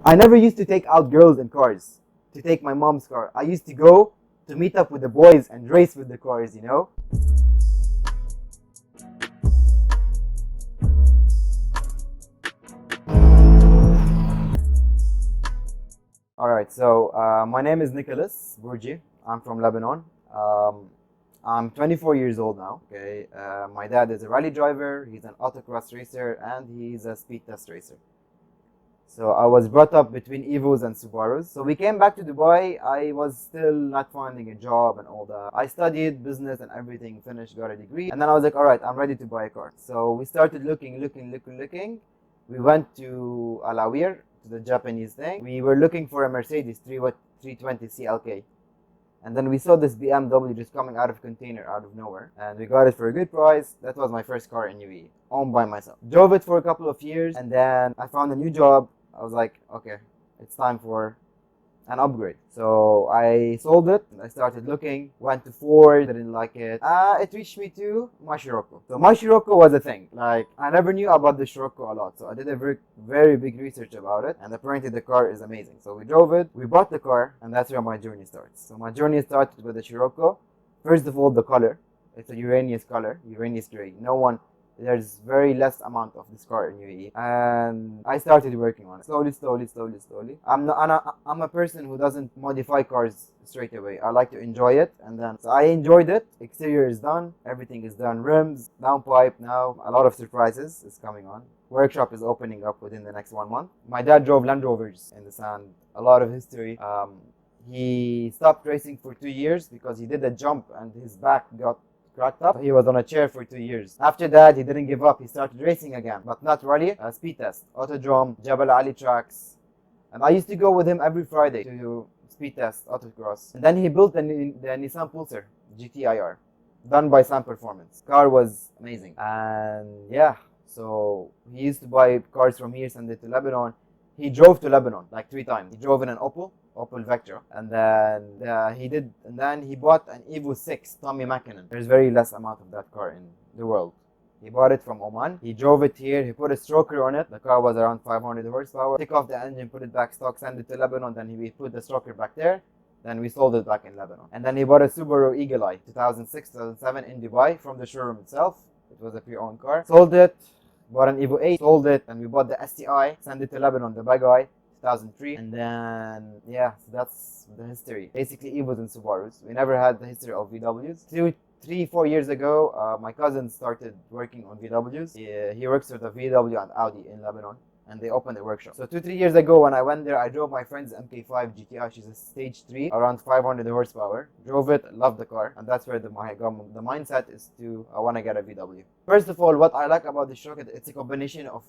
I never used to take out girls in cars, to take my mom's car. I used to go to meet up with the boys and race with the cars, you know? Alright, so my name is Nicholas Bourgi. I'm from Lebanon. I'm 24 years old now. Okay, my dad is a rally driver, he's an autocross racer, and he's a speed test racer. So I was brought up between Evos and Subarus. So we came back to Dubai. I was still not finding a job and all that. I studied business and everything, finished, got a degree. And then I was like, all right, I'm ready to buy a car. So we started looking. We went to Alawir, to the Japanese thing. We were looking for a Mercedes 320 CLK. And then we saw this BMW just coming out of container, out of nowhere. And we got it for a good price. That was my first car in UAE, owned by myself. Drove it for a couple of years, and then I found a new job. I was like, okay, it's time for an upgrade. So I sold it. I started looking, went to Ford, didn't like it. It reached me to my Scirocco. So my Scirocco was a thing. Like, I never knew about the Scirocco a lot. So I did a very big research about it. And apparently the car is amazing. So we drove it, we bought the car, and that's where my journey starts. So my journey started with the Scirocco. First of all, the color. It's a Uranus color, Uranus gray. There's very less amount of this car in UAE, and I started working on it slowly. I'm a person who doesn't modify cars straight away. I like to enjoy it, and then so I enjoyed it. Exterior is done, everything is done, rims, downpipe. Now a lot of surprises is coming on. Workshop is opening up within the next 1 month. My dad drove Land Rovers in the sand. A lot of history. He stopped racing for 2 years because he did a jump and his back got cracked up. He was on a chair for 2 years. After that, he didn't give up. He started racing again, but not rally, speed test, autodrome, Jabal Ali tracks. And I used to go with him every Friday to speed test, autocross. And then he built the Nissan Pulsar GTIR, done by Sun Performance. Car was amazing. And yeah, so he used to buy cars from here, send it to Lebanon. He drove to Lebanon like 3 times. He drove in an Opel Vectra, and then he bought an Evo 6 Tommy Menon. There's very less amount of that car in the world. He bought it from Oman. He drove it here. He put a stroker on it. The car was around 500 horsepower. Took off the engine, put it back stock, send it to Lebanon. Then we put the stroker back there. Then we sold it back in Lebanon. And then he bought a Subaru Eagle Eye 2006, 2007 in Dubai from the showroom itself. It was a pre-owned car. Sold it. Bought an Evo 8, sold it, and we bought the STI, sent it to Lebanon, the bag eye, 2003, and then yeah, so that's the history. Basically Evos and Subarus. We never had the history of VWs. 4 years ago, my cousin started working on VWs. He works with the VW and Audi in Lebanon, and they opened a workshop. So 3 years ago when I went there, I drove my friend's MK5 GTI. She's a stage 3, around 500 horsepower. Drove it, loved the car, and that's where the mindset is to, I want to get a VW. First of all, what I like about this Scirocco, it's a combination of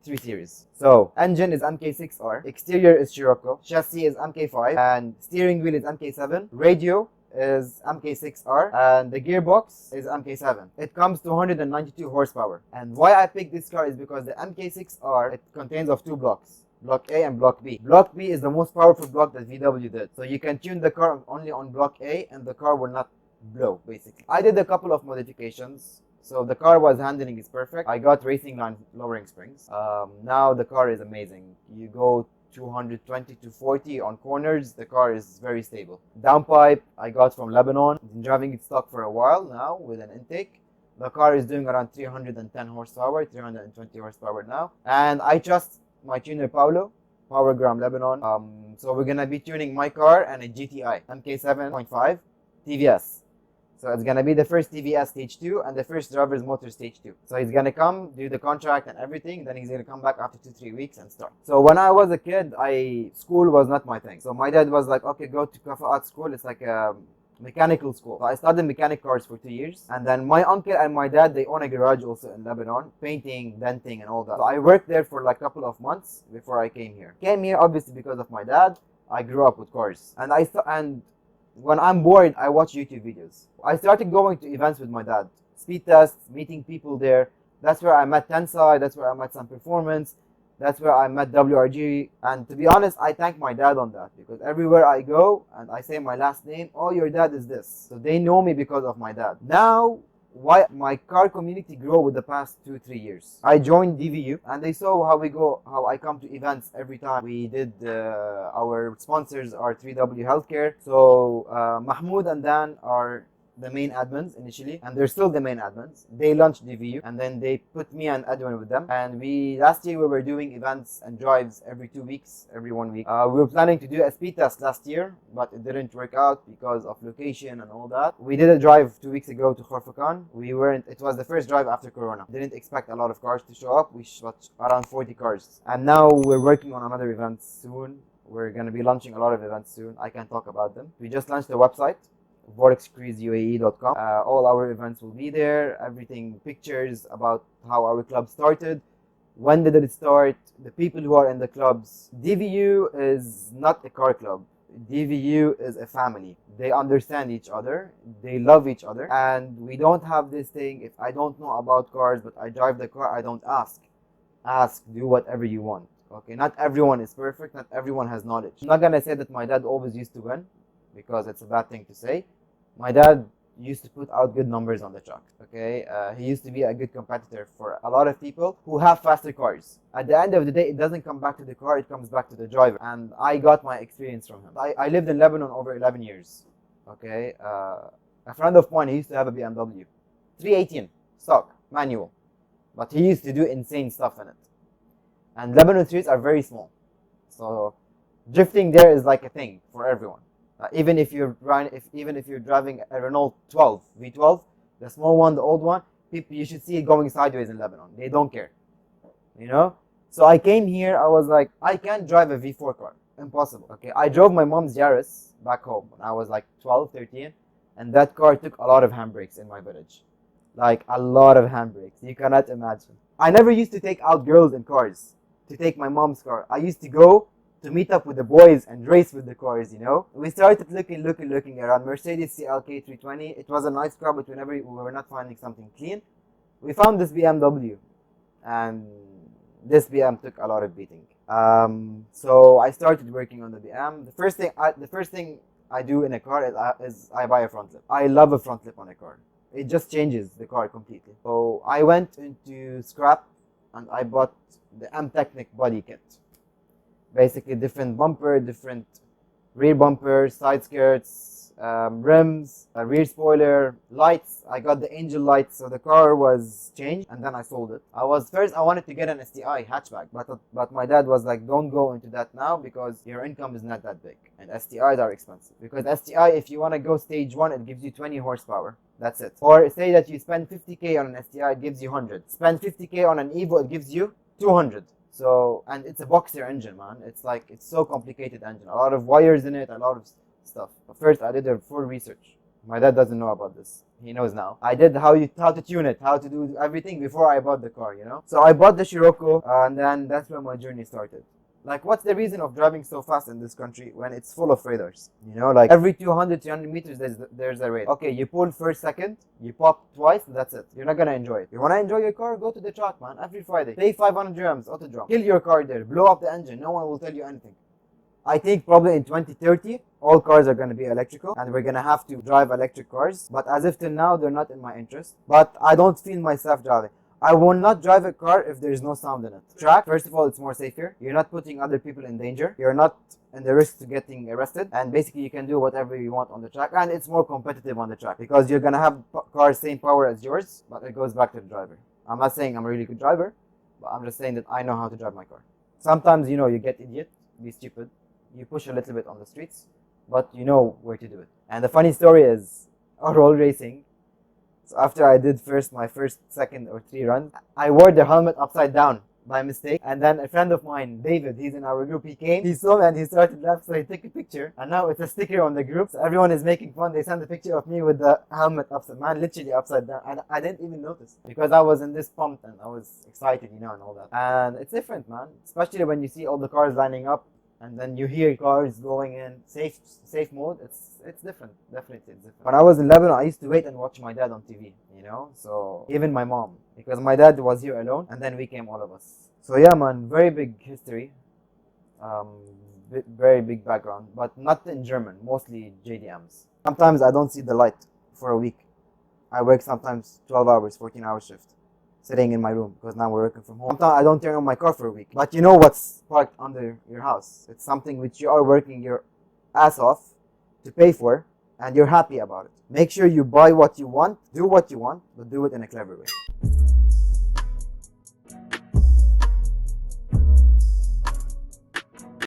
3 series. So engine is MK6R, exterior is Scirocco, chassis is MK5, and steering wheel is MK7, radio is MK6R, and the gearbox is MK7. It comes to 192 horsepower. And why I picked this car is because the MK6R, it contains of 2 blocks. Block A and Block B. Block B is the most powerful block that VW did. So you can tune the car only on Block A and the car will not blow, basically. I did a couple of modifications. So the car handling is perfect. I got racing line lowering springs. Now the car is amazing. You go 220 to 40 on corners, the car is very stable. Downpipe I got from Lebanon. Been driving it stock for a while now with an intake. The car is doing around 310 horsepower, 320 horsepower now. And I trust my tuner Paulo, Powergram Lebanon. So we're gonna be tuning my car and a GTI MK7.5 TVS. So it's gonna be the first TVS stage 2 and the first driver's motor stage 2. So he's gonna come, do the contract and everything, then he's gonna come back after 2-3 weeks and start. So when I was a kid, school was not my thing. So my dad was like, okay, go to Kafa'at school. It's like a mechanical school. So I studied mechanic cars for 2 years. And then my uncle and my dad, they own a garage also in Lebanon, painting, denting and all that. So I worked there for like a couple of months before I came here. Came here obviously because of my dad. I grew up with cars. And when I'm bored, I watch YouTube videos. I started going to events with my dad. Speed tests, meeting people there. That's where I met Tensai, that's where I met Sun Performance, that's where I met WRG. And to be honest, I thank my dad on that because everywhere I go and I say my last name, oh, your dad is this. So they know me because of my dad. Now, why my car community grew with the past 2-3 years. I joined DVU and they saw how I come to events every time. We did our sponsors are 3W Healthcare. So Mahmoud and Dan are the main admins initially, and they're still the main admins. They launched DVU and then they put me and Edwin with them. And last year we were doing events and drives every 2 weeks, every 1 week. We were planning to do a speed test last year, but it didn't work out because of location and all that. We did a drive 2 weeks ago to Khorfakan. It was the first drive after Corona. Didn't expect a lot of cars to show up. We shot around 40 cars. And now we're working on another event soon. We're going to be launching a lot of events soon. I can't talk about them. We just launched the website, vorexcruiseuae.com. All our events will be there. Everything, pictures about how our club started, when did it start, the people who are in the clubs. DVU is not a car club. DVU is a family. They understand each other, they love each other, and we don't have this thing, if I don't know about cars but I drive the car, I don't ask. Do whatever you want. Okay, not everyone is perfect, not everyone has knowledge. I'm not gonna say that my dad always used to win, because it's a bad thing to say. My dad used to put out good numbers on the track. Okay, he used to be a good competitor for a lot of people who have faster cars. At the end of the day, it doesn't come back to the car, it comes back to the driver. And I got my experience from him. I lived in Lebanon over 11 years. Okay, a friend of mine, he used to have a BMW 318 stock manual, but he used to do insane stuff in it. And Lebanon streets are very small, so drifting there is like a thing for everyone. Even if you're driving a Renault 12 V12, the small one, the old one, people, you should see it going sideways in Lebanon. They don't care, you know. So I came here. I was like, I can't drive a V4 car. Impossible. Okay, I drove my mom's Yaris back home when I was like 12, 13, and that car took a lot of handbrakes in my village, like a lot of handbrakes. You cannot imagine. I never used to take out girls in cars. To take my mom's car, I used to go to meet up with the boys and race with the cars, you know. We started looking around. Mercedes CLK 320. It was a nice car, but we were not finding something clean. We found this BMW, and this BM took a lot of beating. So I started working on the BM. The first thing I do in a car is I buy a front lip. I love a front lip on a car. It just changes the car completely. So I went into scrap and I bought the M Technic body kit. Basically different bumper, different rear bumper, side skirts, rims, a rear spoiler, lights. I got the angel lights, so the car was changed, and then I sold it. I wanted to get an STI hatchback, but my dad was like, don't go into that now because your income is not that big, and STIs are expensive. Because STI, if you want to go stage 1, it gives you 20 horsepower. That's it. Or say that you spend 50k on an STI, it gives you 100. Spend 50k on an Evo, it gives you 200. So, and it's a boxer engine, man. It's so complicated engine. A lot of wires in it, a lot of stuff. But first, I did a full research. My dad doesn't know about this. He knows now. I did how to tune it, how to do everything before I bought the car, you know. So I bought the Scirocco, and then that's where my journey started. Like, what's the reason of driving so fast in this country when it's full of radars? You know, like every 200, 300 meters, there's a radar. Okay, you pull first, second, you pop twice, that's it. You're not gonna enjoy it. You wanna enjoy your car? Go to the track, man. Every Friday. Pay 500 dirhams, auto drum. Kill your car there. Blow up the engine. No one will tell you anything. I think probably in 2030, all cars are gonna be electrical, and we're gonna have to drive electric cars. But as if till now, they're not in my interest. But I don't feel myself driving. I will not drive a car if there is no sound in it. Track, first of all, it's more safer. You're not putting other people in danger. You're not in the risk to getting arrested. And basically, you can do whatever you want on the track. And it's more competitive on the track because you're going to have cars same power as yours, but it goes back to the driver. I'm not saying I'm a really good driver, but I'm just saying that I know how to drive my car. Sometimes, you know, you get idiot, be stupid. You push a little bit on the streets, but you know where to do it. And the funny story is, roll racing, so after I did my first, second, or 3 runs, I wore the helmet upside down by mistake. And then a friend of mine, David, he's in our group, he came, he saw me and he started laughing, so he took a picture. And now it's a sticker on the group, so everyone is making fun. They sent a picture of me with the helmet upside, man, literally upside down. And I didn't even notice because I was in this pump and I was excited, you know, and all that. And it's different, man, especially when you see all the cars lining up. And then you hear cars going in safe mode. It's different. Definitely, it's different. When I was in Lebanon, I used to wait and watch my dad on TV. You know, so even my mom, because my dad was here alone, and then we came all of us. So yeah, man, very big history, very big background, but not in German. Mostly JDMs. Sometimes I don't see the light for a week. I work sometimes 12 hours, 14-hour shift, sitting in my room because now we're working from home. Sometimes I don't turn on my car for a week. But you know what's parked under your house. It's something which you are working your ass off to pay for, and you're happy about it. Make sure you buy what you want, do what you want, but do it in a clever way.